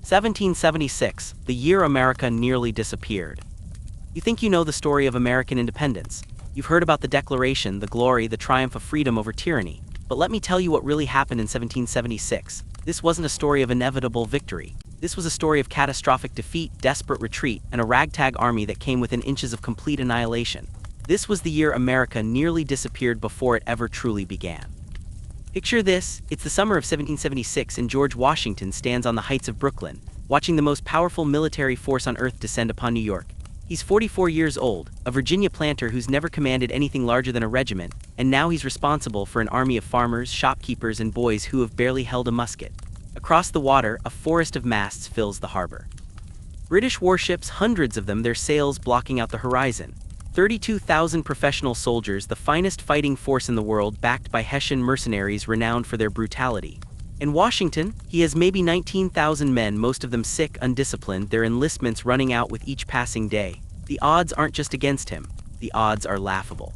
1776, the year America nearly disappeared. You think you know the story of American independence. You've heard about the Declaration, the glory, the triumph of freedom over tyranny. But let me tell you what really happened in 1776. This wasn't a story of inevitable victory. This was a story of catastrophic defeat, desperate retreat, and a ragtag army that came within inches of complete annihilation. This was the year America nearly disappeared before it ever truly began. Picture this, it's the summer of 1776 and George Washington stands on the heights of Brooklyn, watching the most powerful military force on earth descend upon New York. He's 44 years old, a Virginia planter who's never commanded anything larger than a regiment, and now he's responsible for an army of farmers, shopkeepers, and boys who have barely held a musket. Across the water, a forest of masts fills the harbor. British warships, hundreds of them, their sails blocking out the horizon. 32,000 professional soldiers, the finest fighting force in the world, backed by Hessian mercenaries renowned for their brutality. In Washington, he has maybe 19,000 men, most of them sick, undisciplined, their enlistments running out with each passing day. The odds aren't just against him, the odds are laughable.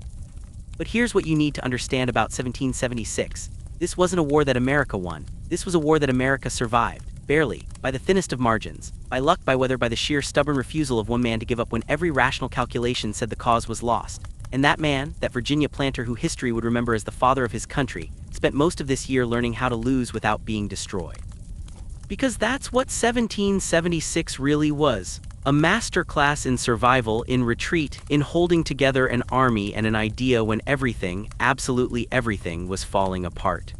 But here's what you need to understand about 1776. This wasn't a war that America won. This was a war that America survived. Barely, by the thinnest of margins, by luck, by weather, by the sheer stubborn refusal of one man to give up when every rational calculation said the cause was lost. And that man, that Virginia planter who history would remember as the father of his country, spent most of this year learning how to lose without being destroyed. Because that's what 1776 really was. A masterclass in survival, in retreat, in holding together an army and an idea when everything, absolutely everything, was falling apart.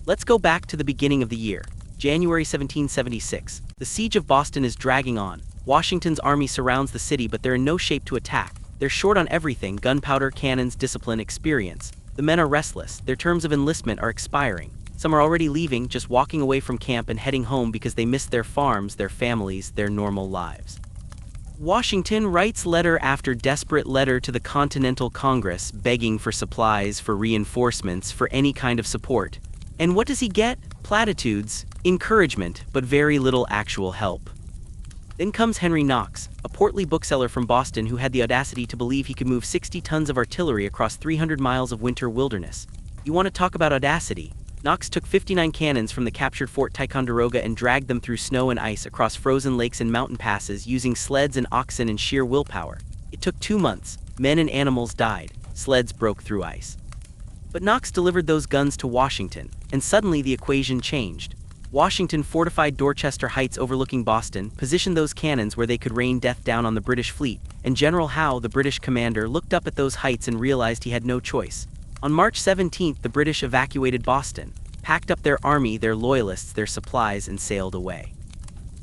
Let's go back to the beginning of the year. January 1776. The siege of Boston is dragging on. Washington's army surrounds the city, but they're in no shape to attack. They're short on everything: gunpowder, cannons, discipline, experience. The men are restless. Their terms of enlistment are expiring. Some are already leaving, just walking away from camp and heading home because they miss their farms, their families, their normal lives. Washington writes letter after desperate letter to the Continental Congress, begging for supplies, for reinforcements, for any kind of support. And what does he get? Platitudes, encouragement, but very little actual help. Then comes Henry Knox, a portly bookseller from Boston who had the audacity to believe he could move 60 tons of artillery across 300 miles of winter wilderness. You want to talk about audacity? Knox took 59 cannons from the captured Fort Ticonderoga and dragged them through snow and ice across frozen lakes and mountain passes using sleds and oxen and sheer willpower. It took 2 months. Men and animals died. Sleds broke through ice. But Knox delivered those guns to Washington, and suddenly the equation changed. Washington fortified Dorchester Heights overlooking Boston, positioned those cannons where they could rain death down on the British fleet, and General Howe, the British commander, looked up at those heights and realized he had no choice. On March 17th, the British evacuated Boston, packed up their army, their loyalists, their supplies, and sailed away.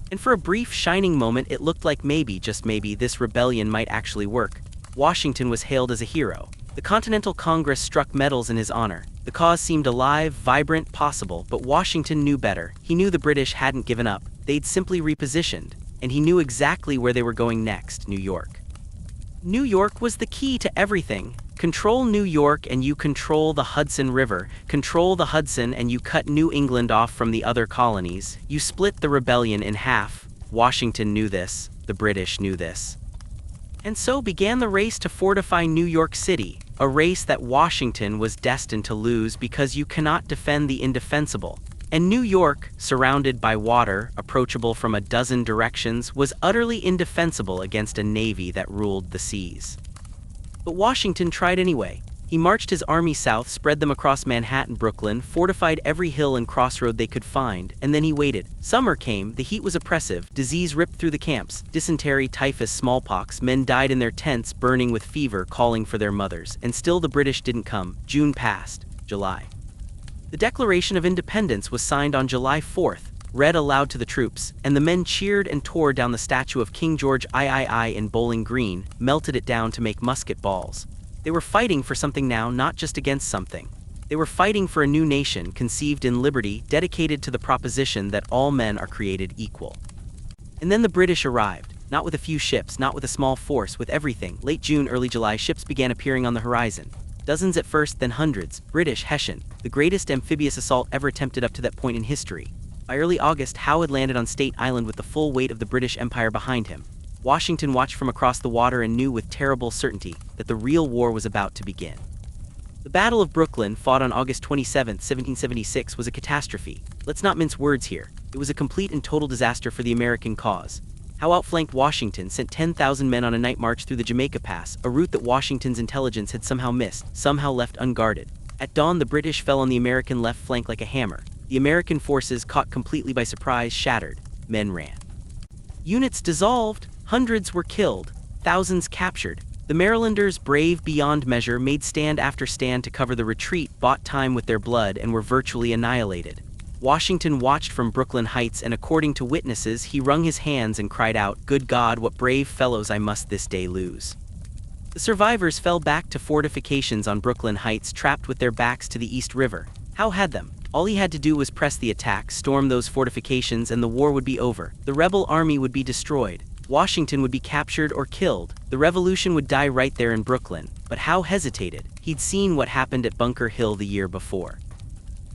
And for a brief, shining moment, it looked like maybe, just maybe, this rebellion might actually work. Washington was hailed as a hero. The Continental Congress struck medals in his honor. The cause seemed alive, vibrant, possible, but Washington knew better. He knew the British hadn't given up. They'd simply repositioned, and he knew exactly where they were going next: New York. New York was the key to everything. Control New York and you control the Hudson River. Control the Hudson and you cut New England off from the other colonies. You split the rebellion in half. Washington knew this. The British knew this. And so began the race to fortify New York City, a race that Washington was destined to lose because you cannot defend the indefensible. And New York, surrounded by water, approachable from a dozen directions, was utterly indefensible against a navy that ruled the seas. But Washington tried anyway. He marched his army south, spread them across Manhattan, Brooklyn, fortified every hill and crossroad they could find, and then he waited. Summer came, the heat was oppressive, disease ripped through the camps, dysentery, typhus, smallpox, men died in their tents, burning with fever, calling for their mothers, and still the British didn't come. June passed. July. The Declaration of Independence was signed on July 4th, read aloud to the troops, and the men cheered and tore down the statue of King George III in Bowling Green, melted it down to make musket balls. They were fighting for something now, not just against something. They were fighting for a new nation conceived in liberty, dedicated to the proposition that all men are created equal. And then the British arrived, not with a few ships, not with a small force, with everything. Late June, early July, ships began appearing on the horizon. Dozens at first, then hundreds. British, Hessian, the greatest amphibious assault ever attempted up to that point in history. By early August, Howe had landed on State Island with the full weight of the British Empire behind him. Washington watched from across the water and knew with terrible certainty that the real war was about to begin. The Battle of Brooklyn, fought on August 27, 1776, was a catastrophe. Let's not mince words here. It was a complete and total disaster for the American cause. How outflanked Washington sent 10,000 men on a night march through the Jamaica Pass, a route that Washington's intelligence had somehow missed, somehow left unguarded. At dawn, the British fell on the American left flank like a hammer. The American forces, caught completely by surprise, shattered. Men ran. Units dissolved, hundreds were killed, thousands captured. The Marylanders, brave beyond measure, made stand after stand to cover the retreat, bought time with their blood, and were virtually annihilated. Washington watched from Brooklyn Heights, and according to witnesses, he wrung his hands and cried out, "Good God, what brave fellows I must this day lose." The survivors fell back to fortifications on Brooklyn Heights, trapped with their backs to the East River. Howe had them. All he had to do was press the attack, storm those fortifications, and the war would be over. The rebel army would be destroyed. Washington would be captured or killed. The revolution would die right there in Brooklyn. But Howe hesitated. He'd seen what happened at Bunker Hill the year before,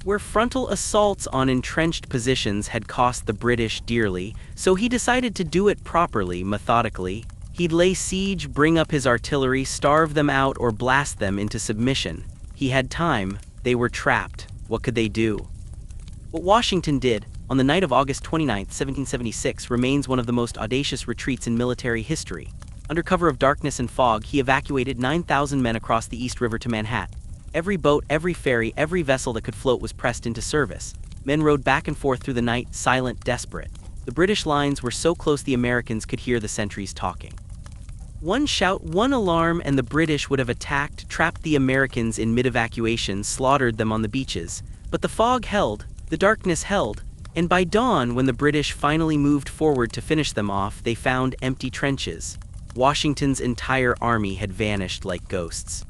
where frontal assaults on entrenched positions had cost the British dearly, so he decided to do it properly, methodically. He'd lay siege, bring up his artillery, starve them out, or blast them into submission. He had time. They were trapped. What could they do? What Washington did, on the night of August 29, 1776, remains one of the most audacious retreats in military history. Under cover of darkness and fog, he evacuated 9,000 men across the East River to Manhattan. Every boat, every ferry, every vessel that could float was pressed into service. Men rowed back and forth through the night, silent, desperate. The British lines were so close the Americans could hear the sentries talking. One shout, one alarm, and the British would have attacked, trapped the Americans in mid-evacuation, slaughtered them on the beaches. But the fog held, the darkness held, and by dawn, when the British finally moved forward to finish them off, they found empty trenches. Washington's entire army had vanished like ghosts.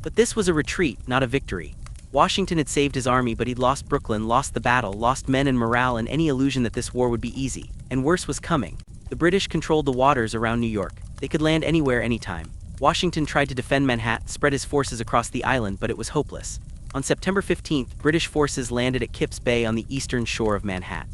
But this was a retreat, not a victory. Washington had saved his army, but he'd lost Brooklyn, lost the battle, lost men and morale, and any illusion that this war would be easy. And worse was coming. The British controlled the waters around New York. They could land anywhere, anytime. Washington tried to defend Manhattan, spread his forces across the island, but it was hopeless. On September 15th, British forces landed at Kip's Bay on the eastern shore of Manhattan.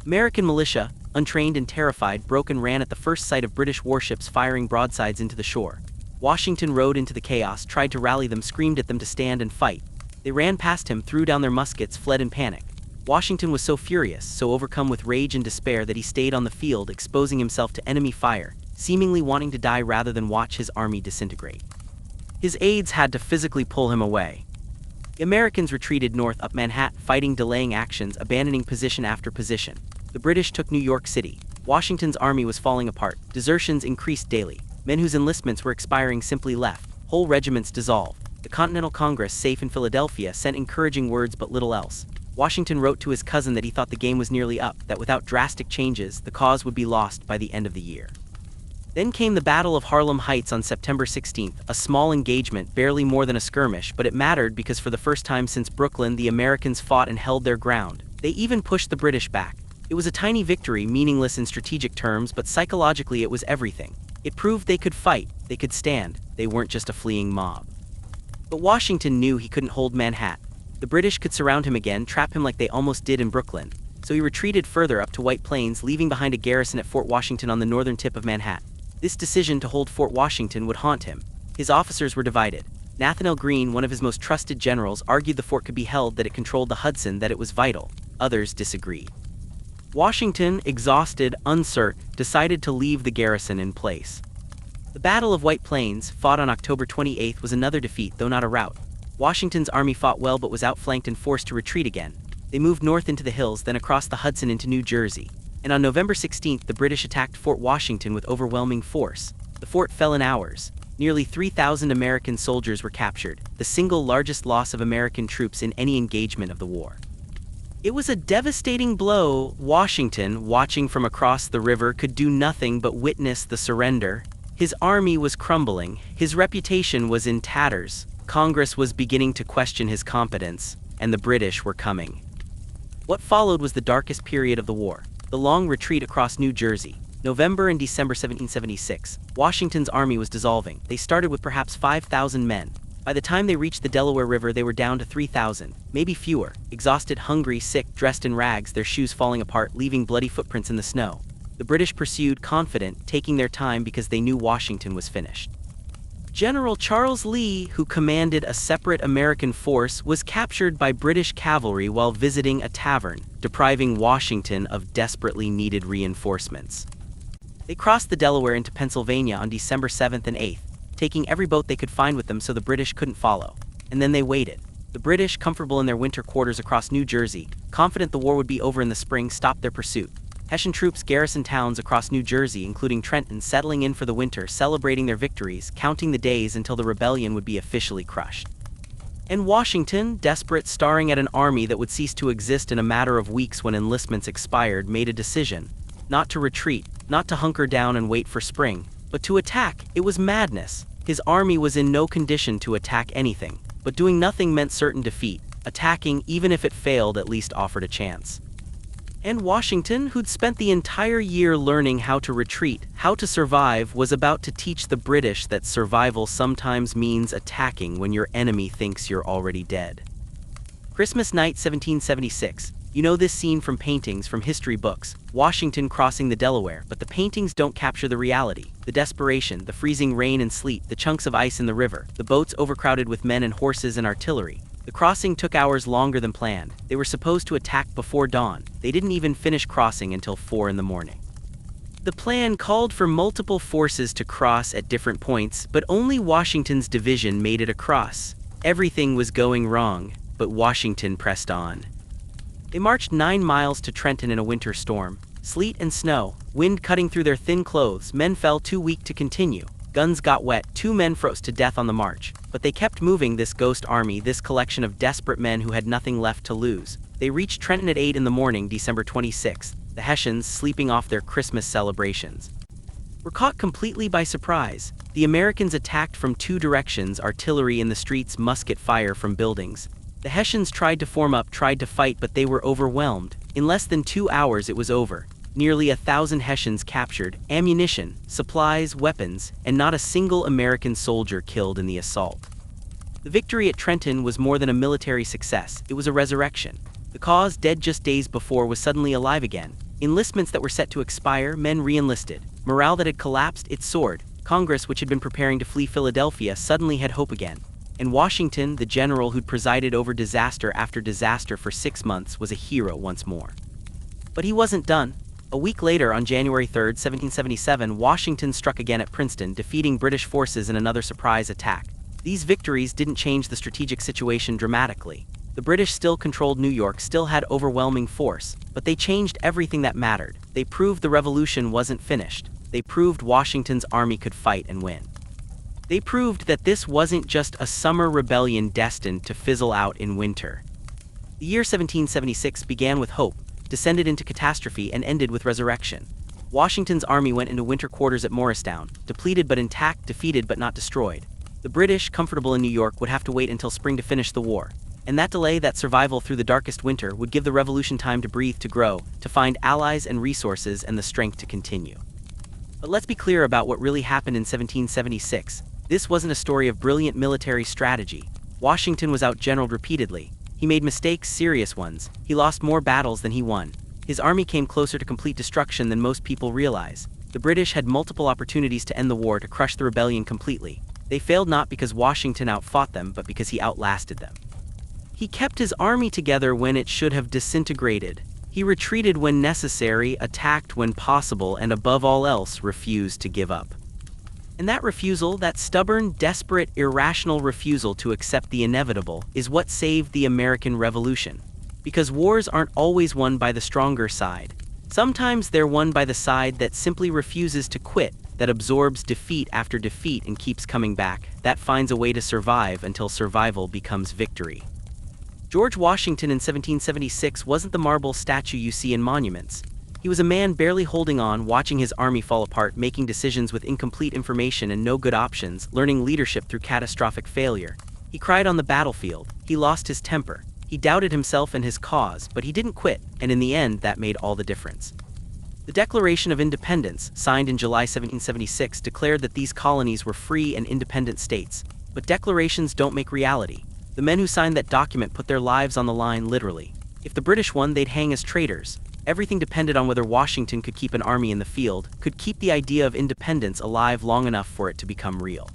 American militia, untrained and terrified, broke and ran at the first sight of British warships firing broadsides into the shore. Washington rode into the chaos, tried to rally them, screamed at them to stand and fight. They ran past him, threw down their muskets, fled in panic. Washington was so furious, so overcome with rage and despair, that he stayed on the field, exposing himself to enemy fire, seemingly wanting to die rather than watch his army disintegrate. His aides had to physically pull him away. The Americans retreated north up Manhattan, fighting, delaying actions, abandoning position after position. The British took New York City. Washington's army was falling apart. Desertions increased daily. Men whose enlistments were expiring simply left. Whole regiments dissolved. The Continental Congress, safe in Philadelphia, sent encouraging words but little else. Washington wrote to his cousin that he thought the game was nearly up, that without drastic changes, the cause would be lost by the end of the year. Then came the Battle of Harlem Heights on September 16th, a small engagement, barely more than a skirmish, but it mattered because for the first time since Brooklyn, the Americans fought and held their ground. They even pushed the British back. It was a tiny victory, meaningless in strategic terms, but psychologically it was everything. It proved they could fight, they could stand, they weren't just a fleeing mob. But Washington knew he couldn't hold Manhattan. The British could surround him again, trap him like they almost did in Brooklyn. So he retreated further up to White Plains, leaving behind a garrison at Fort Washington on the northern tip of Manhattan. This decision to hold Fort Washington would haunt him. His officers were divided. Nathanael Greene, one of his most trusted generals, argued the fort could be held, that it controlled the Hudson, that it was vital. Others disagreed. Washington, exhausted, uncertain, decided to leave the garrison in place. The Battle of White Plains, fought on October 28th, was another defeat, though not a rout. Washington's army fought well but was outflanked and forced to retreat again. They moved north into the hills, then across the Hudson into New Jersey. And on November 16th, the British attacked Fort Washington with overwhelming force. The fort fell in hours. Nearly 3,000 American soldiers were captured, the single largest loss of American troops in any engagement of the war. It was a devastating blow. Washington, watching from across the river, could do nothing but witness the surrender. His army was crumbling. His reputation was in tatters. Congress was beginning to question his competence, and the British were coming. What followed was the darkest period of the war. The long retreat across New Jersey. November and December 1776. Washington's army was dissolving. They started with perhaps 5,000 men. By the time they reached the Delaware River, they were down to 3,000, maybe fewer, exhausted, hungry, sick, dressed in rags, their shoes falling apart, leaving bloody footprints in the snow. The British pursued, confident, taking their time because they knew Washington was finished. General Charles Lee, who commanded a separate American force, was captured by British cavalry while visiting a tavern, depriving Washington of desperately needed reinforcements. They crossed the Delaware into Pennsylvania on December 7th and 8th, taking every boat they could find with them so the British couldn't follow. And then they waited. The British, comfortable in their winter quarters across New Jersey, confident the war would be over in the spring, stopped their pursuit. Hessian troops garrisoned towns across New Jersey, including Trenton, settling in for the winter, celebrating their victories, counting the days until the rebellion would be officially crushed. And Washington, desperate, staring at an army that would cease to exist in a matter of weeks when enlistments expired, made a decision. Not to retreat, not to hunker down and wait for spring, but to attack. It was madness. His army was in no condition to attack anything, but doing nothing meant certain defeat. Attacking, even if it failed, at least offered a chance. And Washington, who'd spent the entire year learning how to retreat, how to survive, was about to teach the British that survival sometimes means attacking when your enemy thinks you're already dead. Christmas night 1776. You know this scene from paintings, from history books, Washington crossing the Delaware, but the paintings don't capture the reality, the desperation, the freezing rain and sleet, the chunks of ice in the river, the boats overcrowded with men and horses and artillery. The crossing took hours longer than planned. They were supposed to attack before dawn. They didn't even finish crossing until 4 in the morning. The plan called for multiple forces to cross at different points, but only Washington's division made it across. Everything was going wrong, but Washington pressed on. They marched 9 miles to Trenton in a winter storm. Sleet and snow, wind cutting through their thin clothes, men fell too weak to continue. Guns got wet, 2 men froze to death on the march. But they kept moving, this ghost army, this collection of desperate men who had nothing left to lose. They reached Trenton at 8 in the morning, December 26th, the Hessians sleeping off their Christmas celebrations. Were caught completely by surprise. The Americans attacked from 2 directions, artillery in the streets, musket fire from buildings. The Hessians tried to form up, tried to fight, but they were overwhelmed. In less than 2 hours it was over. Nearly 1,000 Hessians captured, ammunition, supplies, weapons, and not a single American soldier killed in the assault. The victory at Trenton was more than a military success, it was a resurrection. The cause, dead just days before, was suddenly alive again. Enlistments that were set to expire, men re-enlisted. Morale that had collapsed, it soared. Congress, which had been preparing to flee Philadelphia, suddenly had hope again. And Washington, the general who'd presided over disaster after disaster for 6 months, was a hero once more. But he wasn't done. A week later, on January 3, 1777, Washington struck again at Princeton, defeating British forces in another surprise attack. These victories didn't change the strategic situation dramatically. The British still controlled New York, still had overwhelming force, but they changed everything that mattered. They proved the revolution wasn't finished. They proved Washington's army could fight and win. They proved that this wasn't just a summer rebellion destined to fizzle out in winter. The year 1776 began with hope, descended into catastrophe, and ended with resurrection. Washington's army went into winter quarters at Morristown, depleted but intact, defeated but not destroyed. The British, comfortable in New York, would have to wait until spring to finish the war. And that delay, that survival through the darkest winter, would give the revolution time to breathe, to grow, to find allies and resources, and the strength to continue. But let's be clear about what really happened in 1776. This wasn't a story of brilliant military strategy. Washington was outgeneraled repeatedly. He made mistakes, serious ones. He lost more battles than he won. His army came closer to complete destruction than most people realize. The British had multiple opportunities to end the war, to crush the rebellion completely. They failed not because Washington outfought them, but because he outlasted them. He kept his army together when it should have disintegrated. He retreated when necessary, attacked when possible, and above all else, refused to give up. And that refusal, that stubborn, desperate, irrational refusal to accept the inevitable, is what saved the American Revolution. Because wars aren't always won by the stronger side. Sometimes they're won by the side that simply refuses to quit, that absorbs defeat after defeat and keeps coming back, that finds a way to survive until survival becomes victory. George Washington in 1776 wasn't the marble statue you see in monuments. He was a man barely holding on, watching his army fall apart, making decisions with incomplete information and no good options, learning leadership through catastrophic failure. He cried on the battlefield. He lost his temper. He doubted himself and his cause, but he didn't quit, and in the end, that made all the difference. The Declaration of Independence, signed in July 1776, declared that these colonies were free and independent states. But declarations don't make reality. The men who signed that document put their lives on the line, literally. If the British won, they'd hang as traitors. Everything depended on whether Washington could keep an army in the field, could keep the idea of independence alive long enough for it to become real.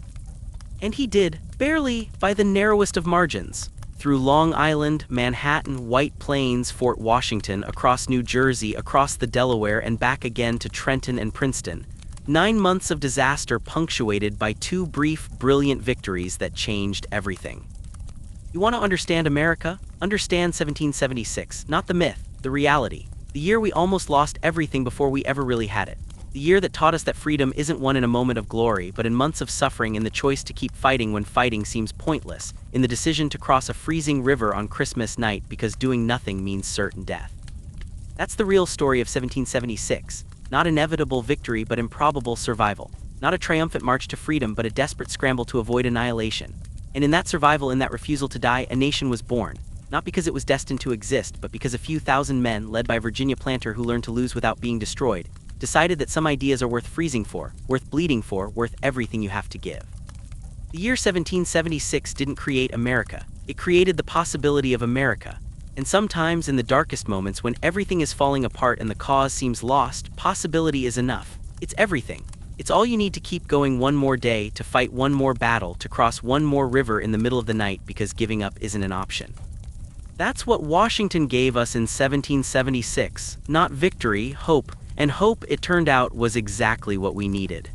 And he did, barely, by the narrowest of margins. Through Long Island, Manhattan, White Plains, Fort Washington, across New Jersey, across the Delaware, and back again to Trenton and Princeton. 9 months of disaster punctuated by 2 brief, brilliant victories that changed everything. You want to understand America? Understand 1776, not the myth, the reality. The year we almost lost everything before we ever really had it. The year that taught us that freedom isn't won in a moment of glory, but in months of suffering, in the choice to keep fighting when fighting seems pointless, in the decision to cross a freezing river on Christmas night because doing nothing means certain death. That's the real story of 1776, not inevitable victory but improbable survival, not a triumphant march to freedom but a desperate scramble to avoid annihilation. And in that survival, in that refusal to die, a nation was born, not because it was destined to exist, but because a few thousand men, led by a Virginia planter who learned to lose without being destroyed, decided that some ideas are worth freezing for, worth bleeding for, worth everything you have to give. The year 1776 didn't create America. It created the possibility of America. And sometimes, in the darkest moments, when everything is falling apart and the cause seems lost, possibility is enough. It's everything. It's all you need to keep going one more day, to fight one more battle, to cross one more river in the middle of the night because giving up isn't an option. That's what Washington gave us in 1776, not victory, hope. And hope, it turned out, was exactly what we needed.